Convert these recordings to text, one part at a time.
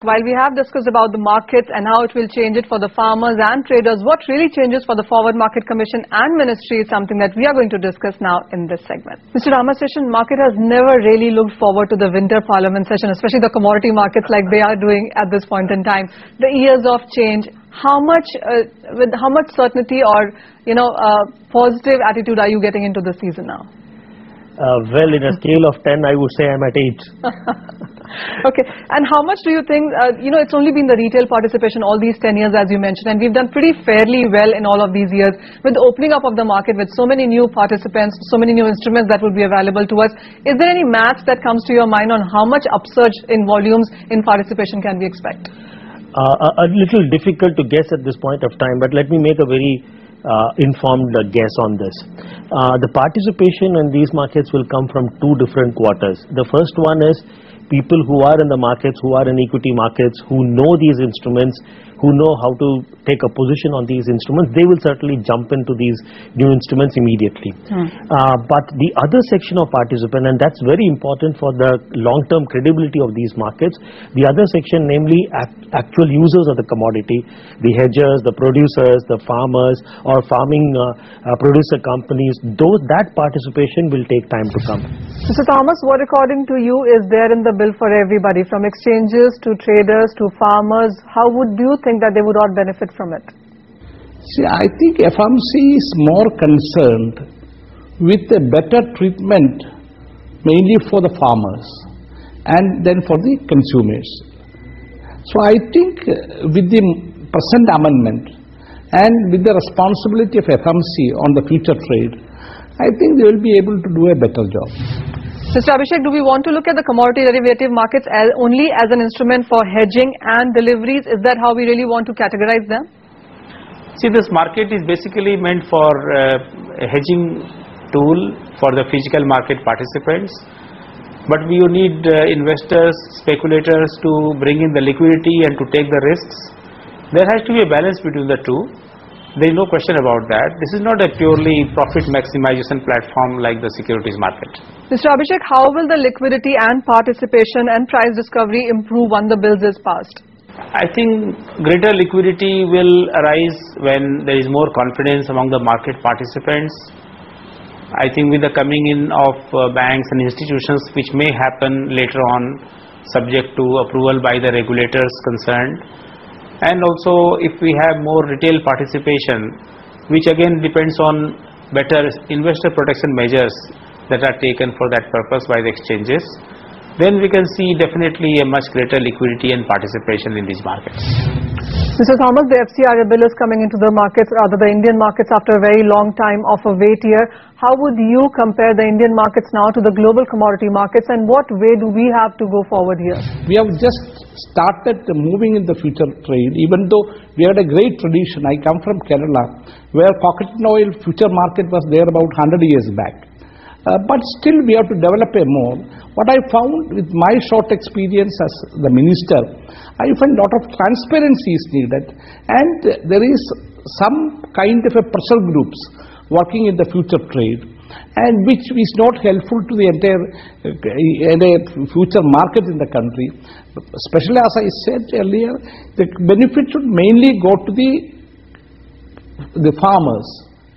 while we have discussed about the markets and how it will change it for the farmers and traders, what really changes for the Forward Market Commission and Ministry is something that we are going to discuss now in this segment. Mr. Ramaseshan, market has never really looked forward to the winter parliament session, especially the commodity markets like they are doing at this point in time. The years of change, with how much certainty or positive attitude are you getting into the season now? Well, in a scale of 10, I would say I'm at 8. Okay, and how much do you think, it's only been the retail participation all these 10 years as you mentioned, and we've done pretty fairly well in all of these years with the opening up of the market with so many new participants, so many new instruments that will be available to us. Is there any maths that comes to your mind on how much upsurge in volumes in participation can we expect? A little difficult to guess at this point of time, but let me make a very informed guess on this. The participation in these markets will come from two different quarters. The first one is people who are in the markets, who are in equity markets, who know these instruments, who know how to take a position on these instruments. They will certainly jump into these new instruments immediately. But the other section of participant, and that's very important for the long-term credibility of these markets, the other section, namely actual users of the commodity, the hedgers, the producers, the farmers or farming producer companies, that participation will take time to come. Mr. Thomas, what according to you is there in the bill for everybody, from exchanges to traders to farmers? How would you think that they would all benefit from it? See, I think FMC is more concerned with a better treatment mainly for the farmers and then for the consumers. So I think with the present amendment and with the responsibility of FMC on the future trade, I think they will be able to do a better job. Mr. Abhishek, do we want to look at the commodity derivative markets only as an instrument for hedging and deliveries? Is that how we really want to categorize them? See, this market is basically meant for a hedging tool for the physical market participants. But you need investors, speculators to bring in the liquidity and to take the risks. There has to be a balance between the two. There is no question about that. This is not a purely profit maximization platform like the securities market. Mr. Abhishek, how will the liquidity and participation and price discovery improve when the bills is passed? I think greater liquidity will arise when there is more confidence among the market participants. I think with the coming in of banks and institutions, which may happen later on subject to approval by the regulators concerned, and also if we have more retail participation, which again depends on better investor protection measures that are taken for that purpose by the exchanges, then we can see definitely a much greater liquidity and participation in these markets. Mr. Thomas, the FCRA bill is coming into the markets, rather the Indian markets, after a very long time of a wait here. How would you compare the Indian markets now to the global commodity markets, and what way do we have to go forward here? We have just started moving in the future trade, even though we had a great tradition. I come from Kerala, where coconut oil future market was there about 100 years back. But still we have to develop a more. What I found with my short experience as the minister, I find a lot of transparency is needed, and there is some kind of a pressure groups working in the future trade, and which is not helpful to the entire future market in the country. Especially, as I said earlier, the benefit should mainly go to the farmers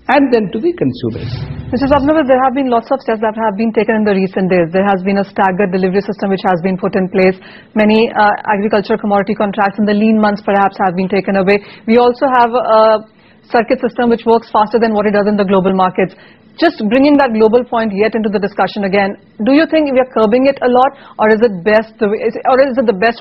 and then to the consumers. Mr. Sabnavar, there have been lots of steps that have been taken in the recent days. There has been a staggered delivery system which has been put in place. Many agriculture commodity contracts in the lean months perhaps have been taken away. We also have a circuit system which works faster than what it does in the global markets. Just bringing that global point yet into the discussion again, do you think we are curbing it a lot, or is it the best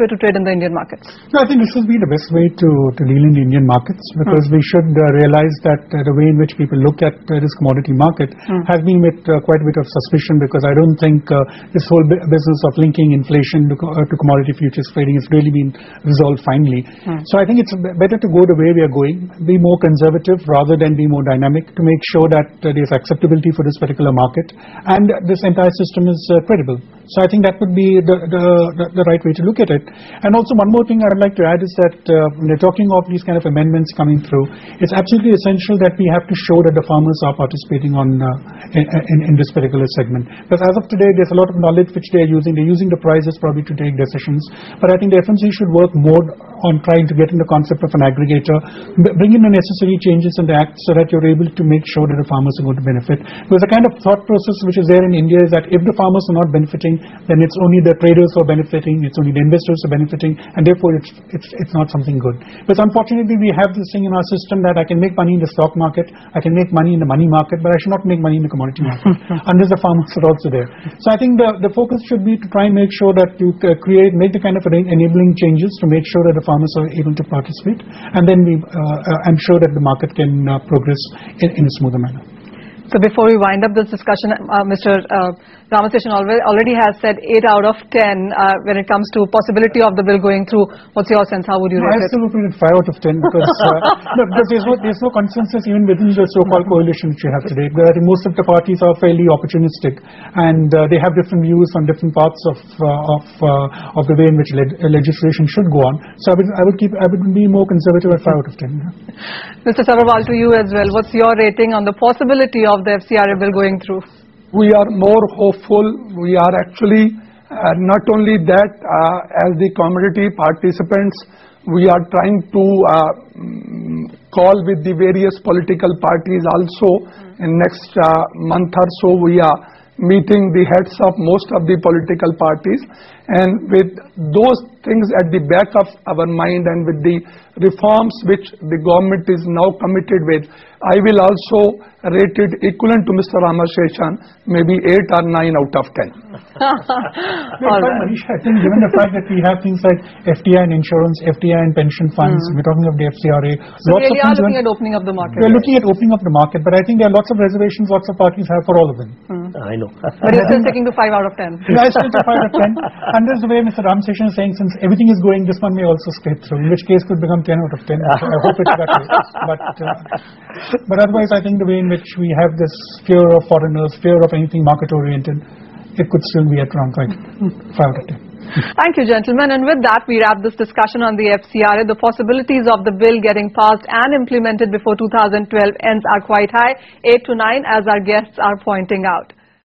way to trade in the Indian markets? No, I think this will be the best way to deal in the Indian markets, because we should realize that the way in which people look at this commodity market has been with quite a bit of suspicion, because I don't think this whole business of linking inflation to commodity futures trading has really been resolved finally. So I think it's better to go the way we are going, be more conservative rather than be more dynamic, to make sure that there's acceptable suitability for this particular market, and this entire system is credible. So I think that would be the right way to look at it. And also one more thing I would like to add is that when we're talking of these kind of amendments coming through, it's absolutely essential that we have to show that the farmers are participating on in this particular segment. Because as of today, there's a lot of knowledge which they're using. They're using the prices probably to take decisions. But I think the FMC should work more on trying to get in the concept of an aggregator, bring in the necessary changes in the act so that you're able to make sure that the farmers are going to benefit. Because the kind of thought process which is there in India is that if the farmers are not benefiting, then it's only the traders who are benefiting, it's only the investors who are benefiting, and therefore it's not something good. But unfortunately, we have this thing in our system that I can make money in the stock market, I can make money in the money market, but I should not make money in the commodity market unless the farmers are also there. So I think the focus should be to try and make sure that you make the kind of enabling changes to make sure that the farmers are able to participate, and then I'm sure that the market can progress in a smoother manner. So before we wind up this discussion, Mr. Ramaseshan already has said 8 out of 10 when it comes to possibility of the bill going through. What's your sense? How would you rate it? I still would put it 5 out of 10 because there's no consensus even within the so-called coalition which we have today. I think most of the parties are fairly opportunistic, and they have different views on different parts of the way in which legislation should go on. So I would be more conservative at 5 out of 10. Mr. Sabharwal, to you as well. What's your rating on the possibility of the FCRA bill going through? We are more hopeful. We are actually not only that, as the commodity participants, we are trying to call with the various political parties also. In next month or so, we are meeting the heads of most of the political parties, and with those things at the back of our mind and with the reforms which the government is now committed with, I will also rate it equivalent to Mr. Ramaseshan, maybe 8 or 9 out of 10. Manish, I think given the fact that we have things like FDI and insurance, FDI and pension funds, we're talking of the FCRA. So really are looking at opening up the market. We're looking at opening up the market, but I think there are lots of reservations lots of parties have for all of them. I know. But you're still sticking to 5 out of 10. Yeah, I still to 5 out of 10. And there's the way Mr. Ramaseshan is saying, since everything is going, this one may also scrape through, in which case could become 10 out of 10. I hope it's that way. But otherwise, I think the way in which we have this fear of foreigners, fear of anything market-oriented, it could still be at around 5 out of 10. Thank you, gentlemen. And with that, we wrap this discussion on the FCRA. The possibilities of the bill getting passed and implemented before 2012 ends are quite high, 8 to 9, as our guests are pointing out.